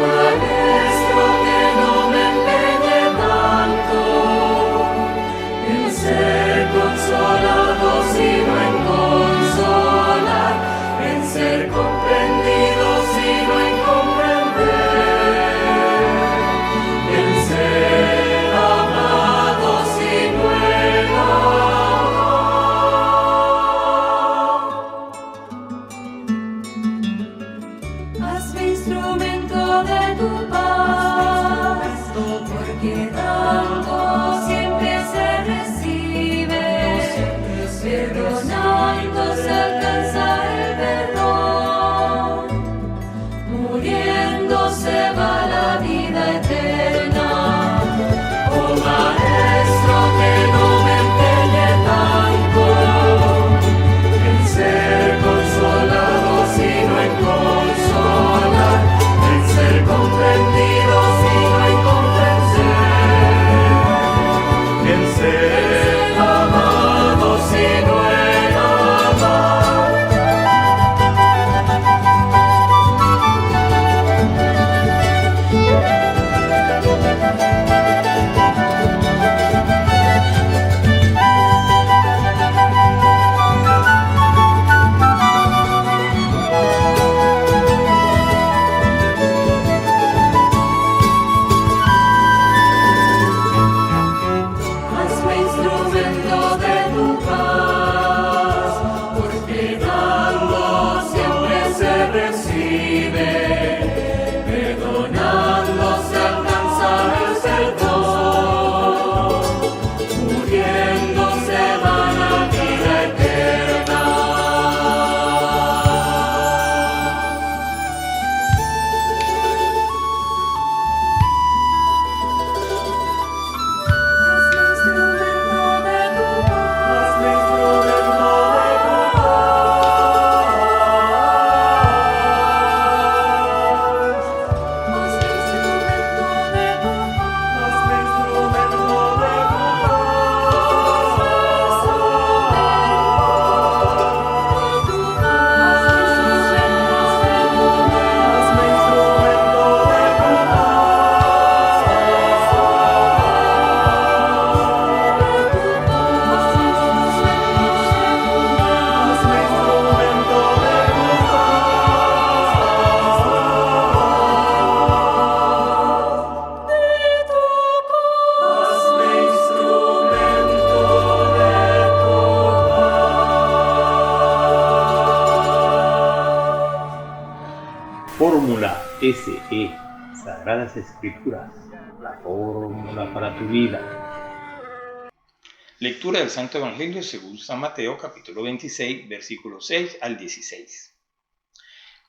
Maestro, que no me empeñe tanto en ser consolado, sino en consolar, en ser comprendido, sino en comprender, en ser amado, sino en amar. SE Sagradas Escrituras, la fórmula para tu vida. Lectura del Santo Evangelio según San Mateo, capítulo 26, versículos 6 al 16.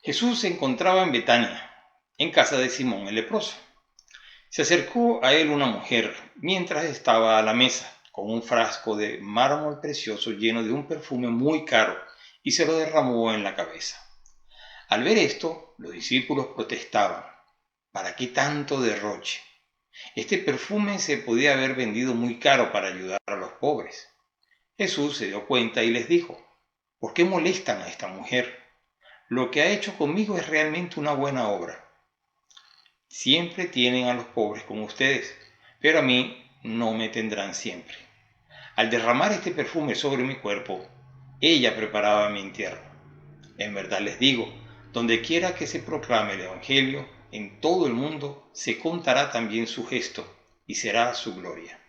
Jesús se encontraba en Betania, en casa de Simón el leproso. Se acercó a él una mujer mientras estaba a la mesa, con un frasco de mármol precioso lleno de un perfume muy caro, y se lo derramó en la cabeza. Al ver esto, los discípulos protestaban: ¿para qué tanto derroche? Este perfume se podía haber vendido muy caro para ayudar a los pobres. Jesús se dio cuenta y les dijo: ¿por qué molestan a esta mujer? Lo que ha hecho conmigo es realmente una buena obra. Siempre tienen a los pobres con ustedes, pero a mí no me tendrán siempre. Al derramar este perfume sobre mi cuerpo, ella preparaba mi entierro. En verdad les digo, donde quiera que se proclame el Evangelio, en todo el mundo se contará también su gesto y será su gloria.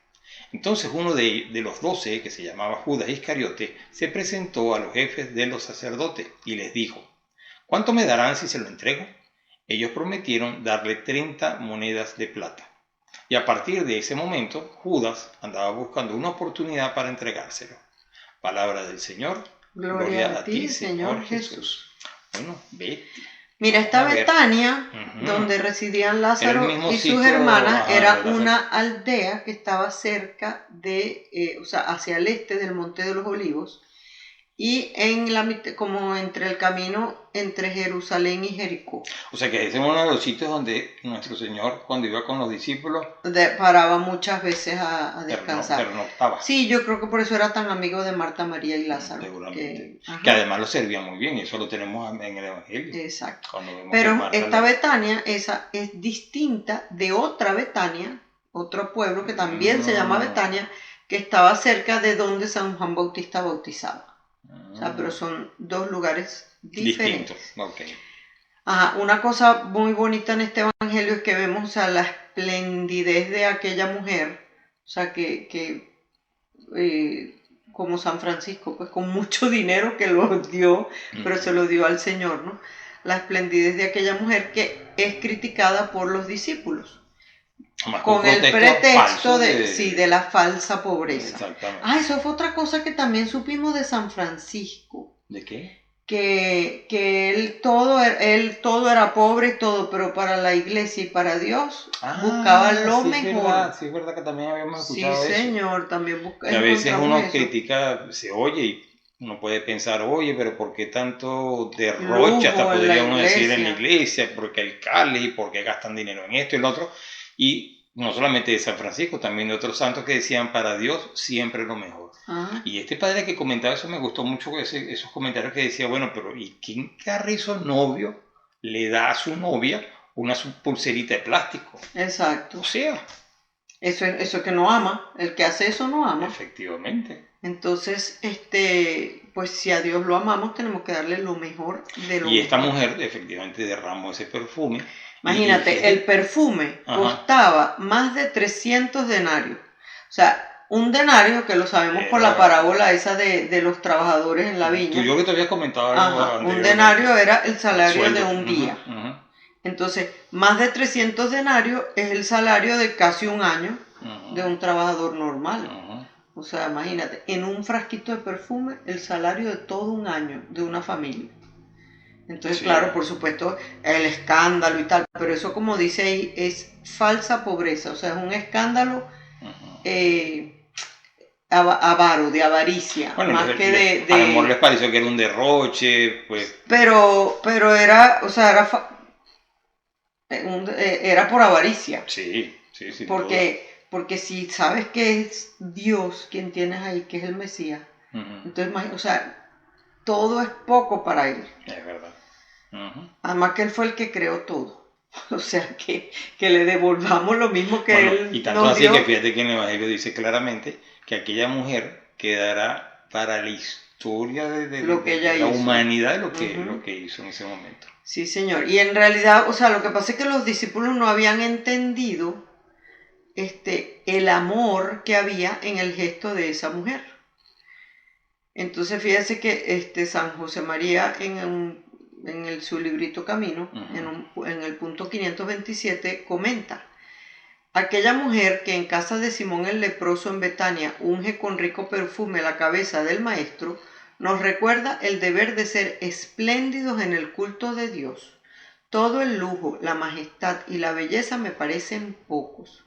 Entonces uno de los 12, que se llamaba Judas Iscariote, se presentó a los jefes de los sacerdotes y les dijo: ¿cuánto me darán si se lo entrego? Ellos prometieron darle 30 monedas de plata. Y a partir de ese momento, Judas andaba buscando una oportunidad para entregárselo. Palabra del Señor. Gloria a ti, Señor Jesús. Bueno, vete. Mira, esta Betania, donde residían Lázaro y sus hermanas, era una aldea que estaba cerca de, o sea, hacia el este del Monte de los Olivos, y como entre el camino entre Jerusalén y Jericó. O sea que ese es uno de los sitios donde nuestro Señor, cuando iba con los discípulos, paraba muchas veces a descansar. Pernoctaba. Sí, yo creo que por eso era tan amigo de Marta, María y Lázaro. Seguramente. Que además lo servía muy bien, y eso lo tenemos en el Evangelio. Exacto. Pero esta Betania esa es distinta de otra Betania, otro pueblo que también se llama Betania, que estaba cerca de donde San Juan Bautista bautizaba. O sea, pero son dos lugares diferentes. Okay. Ajá, una cosa muy bonita en este evangelio es que vemos, o sea, la esplendidez de aquella mujer, o sea, que como San Francisco, pues con mucho dinero que lo dio, pero se lo dio al Señor, ¿no? La esplendidez de aquella mujer que es criticada por los discípulos. Con el pretexto de la falsa pobreza. Exactamente. Eso fue otra cosa que también supimos de San Francisco. ¿De qué? Que él todo era pobre y todo, pero para la iglesia y para Dios buscaba lo mejor. Sí, es verdad que también habíamos escuchado eso. Sí, Señor, también buscaba. Que a veces uno critica, se oye y uno puede pensar: oye, pero ¿por qué tanto derroche? Hasta podría uno decir en la iglesia, porque alcaldes y por qué gastan dinero en esto y lo otro. Y no solamente de San Francisco, también de otros santos que decían: para Dios siempre lo mejor. Y este padre que comentaba eso, me gustó mucho esos comentarios que decía: bueno, pero ¿y quién carrizo novio le da a su novia una pulserita de plástico? Exacto. O sea, eso que no ama, el que hace eso no ama. Efectivamente. Entonces, pues si a Dios lo amamos, tenemos que darle lo mejor de lo Y esta mujer efectivamente derramó ese perfume. Imagínate, el perfume costaba más de 300 denarios. O sea, un denario, que lo sabemos por la parábola esa de los trabajadores en la viña. Yo que te había comentado. Un denario era el salario de un día. Entonces, más de 300 denarios es el salario de casi un año de un trabajador normal. O sea, imagínate, en un frasquito de perfume, el salario de todo un año de una familia. Entonces, claro, por supuesto, el escándalo y tal, pero eso, como dice ahí, es falsa pobreza, o sea, es un escándalo avaro, de avaricia, bueno, más que de... A lo mejor les pareció que era un derroche, pues... Pero era, o sea, era por avaricia. Sí, porque si sabes que es Dios quien tienes ahí, que es el Mesías, entonces, o sea, todo es poco para él. Es verdad. Además que él fue el que creó todo. O sea, que le devolvamos lo mismo que él y tanto nos así dio. que fíjate que en el Evangelio dice claramente que aquella mujer quedará para la historia de la humanidad, lo que hizo en ese momento. Sí, Señor. Y en realidad, o sea, lo que pasa es que los discípulos no habían entendido el amor que había en el gesto de esa mujer. Entonces fíjense que San José María su librito Camino, en el punto 527, comenta: aquella mujer que en casa de Simón el leproso en Betania unge con rico perfume la cabeza del Maestro, nos recuerda el deber de ser espléndidos en el culto de Dios. Todo el lujo, la majestad y la belleza me parecen pocos.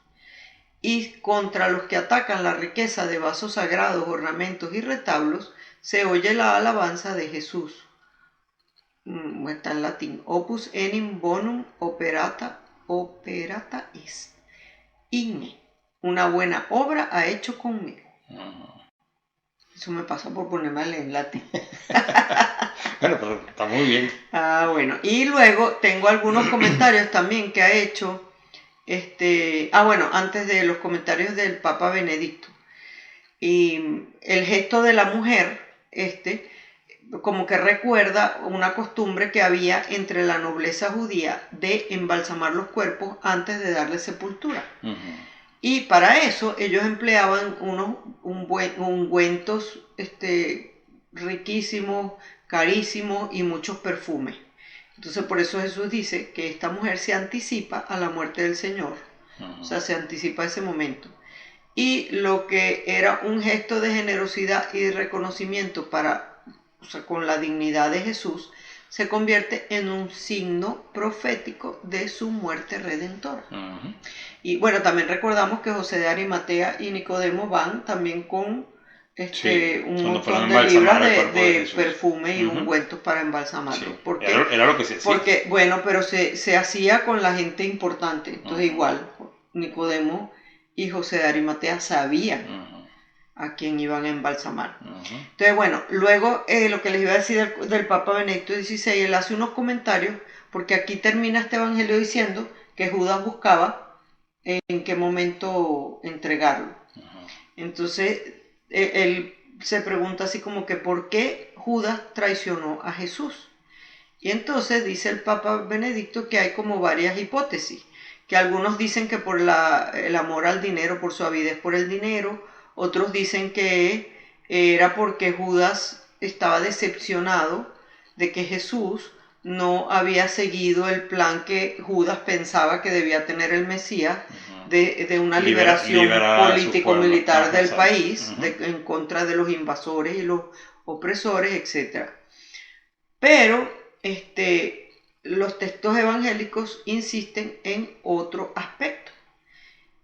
Y contra los que atacan la riqueza de vasos sagrados, ornamentos y retablos, se oye la alabanza de Jesús. Está en latín: opus enim bonum operata est. Igne, una buena obra ha hecho conmigo. Eso me pasa por ponerme a leer en latín. Bueno, pero está muy bien. Bueno, y luego tengo algunos comentarios también que ha hecho, antes de los comentarios del Papa Benedicto. Y el gesto de la mujer, como que recuerda una costumbre que había entre la nobleza judía de embalsamar los cuerpos antes de darle sepultura. Y para eso ellos empleaban unos ungüentos riquísimos, carísimos y muchos perfumes. Entonces por eso Jesús dice que esta mujer se anticipa a la muerte del Señor. O sea, se anticipa a ese momento. Y lo que era un gesto de generosidad y de reconocimiento con la dignidad de Jesús, se convierte en un signo profético de su muerte redentora. Y bueno, también recordamos que José de Arimatea y Nicodemo van también con un montón de libras de perfume y ungüentos para embalsamarlo. Sí, porque era lo que se hacía. Porque, bueno, pero se hacía con la gente importante. Entonces igual, Nicodemo y José de Arimatea sabían a quién iban a embalsamar. Entonces, bueno, luego lo que les iba a decir del Papa Benedicto XVI, él hace unos comentarios, porque aquí termina este evangelio diciendo que Judas buscaba en qué momento entregarlo. Entonces, él se pregunta así como que ¿por qué Judas traicionó a Jesús? Y entonces dice el Papa Benedicto que hay como varias hipótesis, que algunos dicen que por el amor al dinero, por su avidez por el dinero. Otros dicen que era porque Judas estaba decepcionado de que Jesús no había seguido el plan que Judas pensaba que debía tener el Mesías, de una liberación político-militar del país, en contra de los invasores y los opresores, etc. Pero los textos evangélicos insisten en otro aspecto.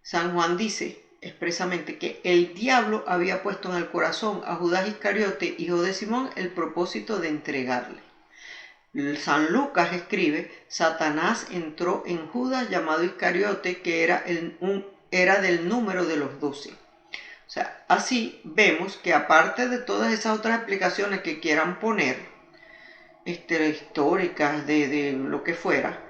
San Juan dice expresamente que el diablo había puesto en el corazón a Judas Iscariote, hijo de Simón, el propósito de entregarle. San Lucas escribe: Satanás entró en Judas llamado Iscariote, que era del número de los 12. O sea, así vemos que aparte de todas esas otras explicaciones que quieran poner, históricas, de lo que fuera,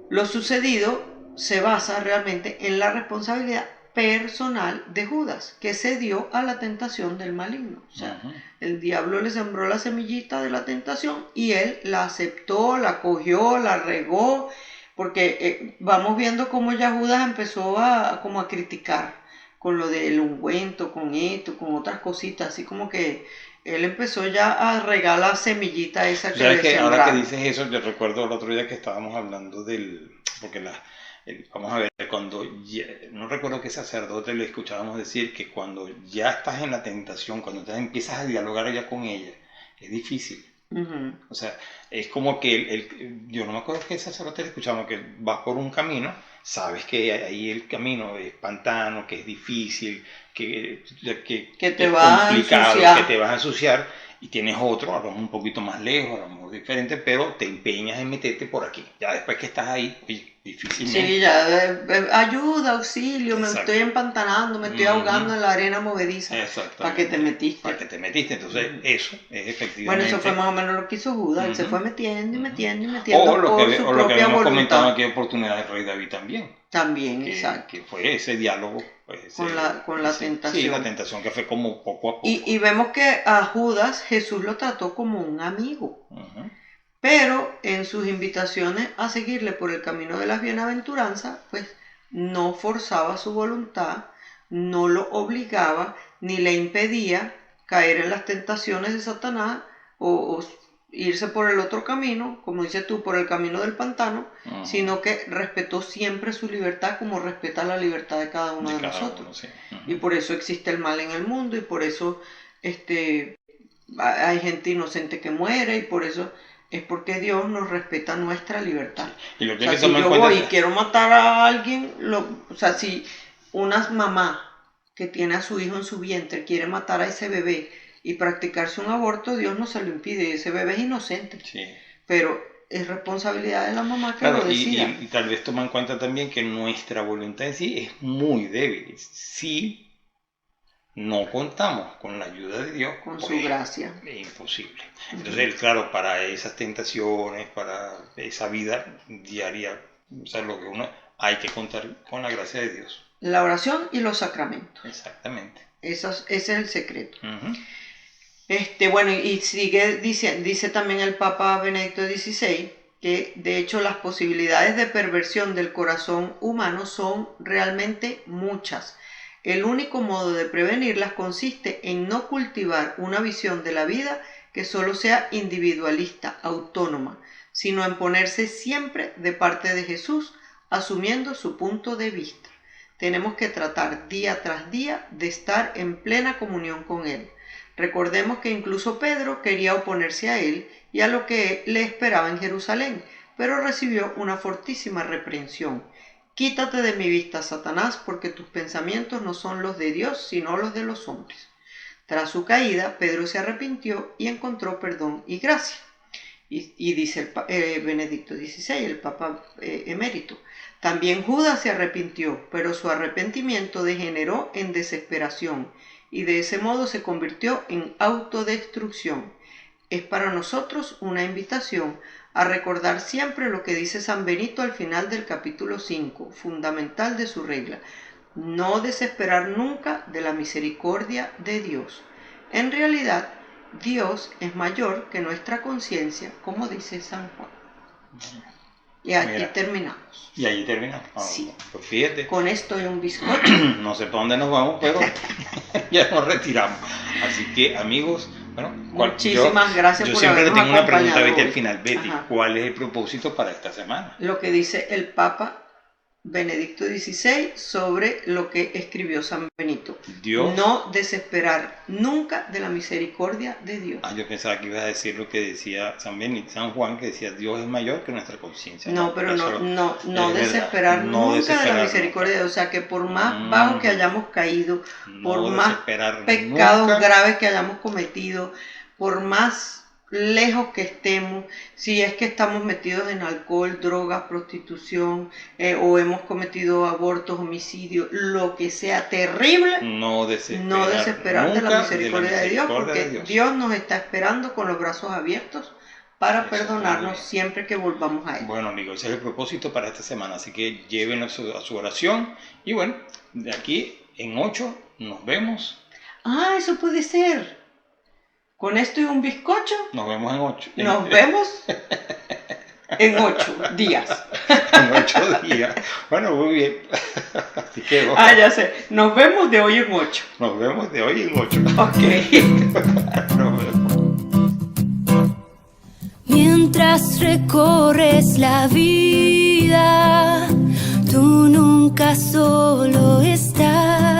lo sucedido se basa realmente en la responsabilidad personal de Judas, que se dio a la tentación del maligno. O sea, el diablo le sembró la semillita de la tentación y él la aceptó, la cogió, la regó, porque vamos viendo cómo ya Judas empezó a criticar con lo del ungüento, con esto, con otras cositas, así como que él empezó ya a regar la semillita esa que le sembraron. Ahora que dices eso, te recuerdo el otro día que estábamos hablando vamos a ver, no recuerdo qué sacerdote le escuchábamos decir que cuando ya estás en la tentación, cuando te empiezas a dialogar ya con ella, es difícil. O sea, es como que yo no me acuerdo qué sacerdote le escuchamos, que vas por un camino, sabes que ahí el camino es pantano, que es difícil, que te es va complicado, a ensuciar. que te vas a ensuciar, y tienes otro, a lo mejor un poquito más lejos, a lo mejor diferente, pero te empeñas en meterte por aquí. Ya después que estás ahí, difícilmente. Sí, ya, ayuda, auxilio, me estoy empantanando, me estoy ahogando en la arena movediza. ¿Para qué te metiste? Para que te metiste, entonces eso es efectivamente. Bueno, eso fue más o menos lo que hizo Judas, él se fue metiendo y metiendo y metiendo o lo que habíamos voluntad. comentado aquí, oportunidad del rey David también. También, exacto. Que fue ese diálogo. Pues, con la tentación. Sí, la tentación que fue como poco a poco. Y vemos que a Judas Jesús lo trató como un amigo. Pero en sus invitaciones a seguirle por el camino de las bienaventuranzas, pues no forzaba su voluntad, no lo obligaba, ni le impedía caer en las tentaciones de Satanás o irse por el otro camino, como dices tú, por el camino del pantano, sino que respetó siempre su libertad como respeta la libertad de cada uno de nosotros. Sí. Y por eso existe el mal en el mundo, y por eso hay gente inocente que muere, y por eso es porque Dios nos respeta nuestra libertad. Sí. Y lo que si yo voy y quiero matar a alguien, o sea, si una mamá que tiene a su hijo en su vientre quiere matar a ese bebé y practicarse un aborto, Dios no se lo impide, ese bebé es inocente. Sí. Pero es responsabilidad de la mamá que lo decida. Y tal vez toma en cuenta también que nuestra voluntad en sí es muy débil. Si no contamos con la ayuda de Dios, con su gracia, es imposible. Entonces, claro, para esas tentaciones, para esa vida diaria, o sea, lo que uno hay que contar con la gracia de Dios. La oración y los sacramentos. Exactamente. Ese es el secreto. Bueno, y dice también el Papa Benedicto XVI que de hecho las posibilidades de perversión del corazón humano son realmente muchas. El único modo de prevenirlas consiste en no cultivar una visión de la vida que solo sea individualista, autónoma, sino en ponerse siempre de parte de Jesús, asumiendo su punto de vista. Tenemos que tratar día tras día de estar en plena comunión con Él. Recordemos que incluso Pedro quería oponerse a Él y a lo que le esperaba en Jerusalén, pero recibió una fortísima reprensión. Quítate de mi vista, Satanás, porque tus pensamientos no son los de Dios, sino los de los hombres. Tras su caída, Pedro se arrepintió y encontró perdón y gracia. Y dice Benedicto XVI, el Papa emérito, también Judas se arrepintió, pero su arrepentimiento degeneró en desesperación y de ese modo se convirtió en autodestrucción. Es para nosotros una invitación a recordar siempre lo que dice San Benito al final del capítulo 5, fundamental de su regla: no desesperar nunca de la misericordia de Dios. En realidad, Dios es mayor que nuestra conciencia, como dice San Juan. Y aquí terminamos. Y ahí terminamos. Sí. Pues fíjate. Con esto y un bizcocho. No sé para dónde nos vamos, pero ya nos retiramos. Así que, amigos, bueno, muchísimas gracias por habernos acompañado. Yo siempre le tengo una pregunta a Betty al final. Betty, ¿cuál es el propósito para esta semana? Lo que dice el Papa Benedicto XVI sobre lo que escribió San Benito. Dios. No desesperar nunca de la misericordia de Dios. Yo pensaba que ibas a decir lo que decía San Juan, que decía Dios es mayor que nuestra conciencia. No, pero no desesperar nunca de la misericordia de Dios. O sea, que por más bajo que hayamos caído, por más pecados graves que hayamos cometido, por más lejos que estemos, si es que estamos metidos en alcohol, drogas, prostitución, o hemos cometido abortos, homicidios, lo que sea terrible, no desesperar de la misericordia de Dios, porque Dios nos está esperando con los brazos abiertos para perdonarnos siempre que volvamos a Él. Bueno, amigos, ese es el propósito para esta semana, así que llévenlo a su oración, y bueno, de aquí en 8 nos vemos. Eso puede ser. Con esto y un bizcocho. Nos vemos en 8. Nos vemos en 8 días. En 8 días. Bueno, muy bien. Así que, ya sé. Nos vemos de hoy en 8. Nos vemos de hoy en 8. Ok. Nos vemos. Mientras recorres la vida, tú nunca solo estás.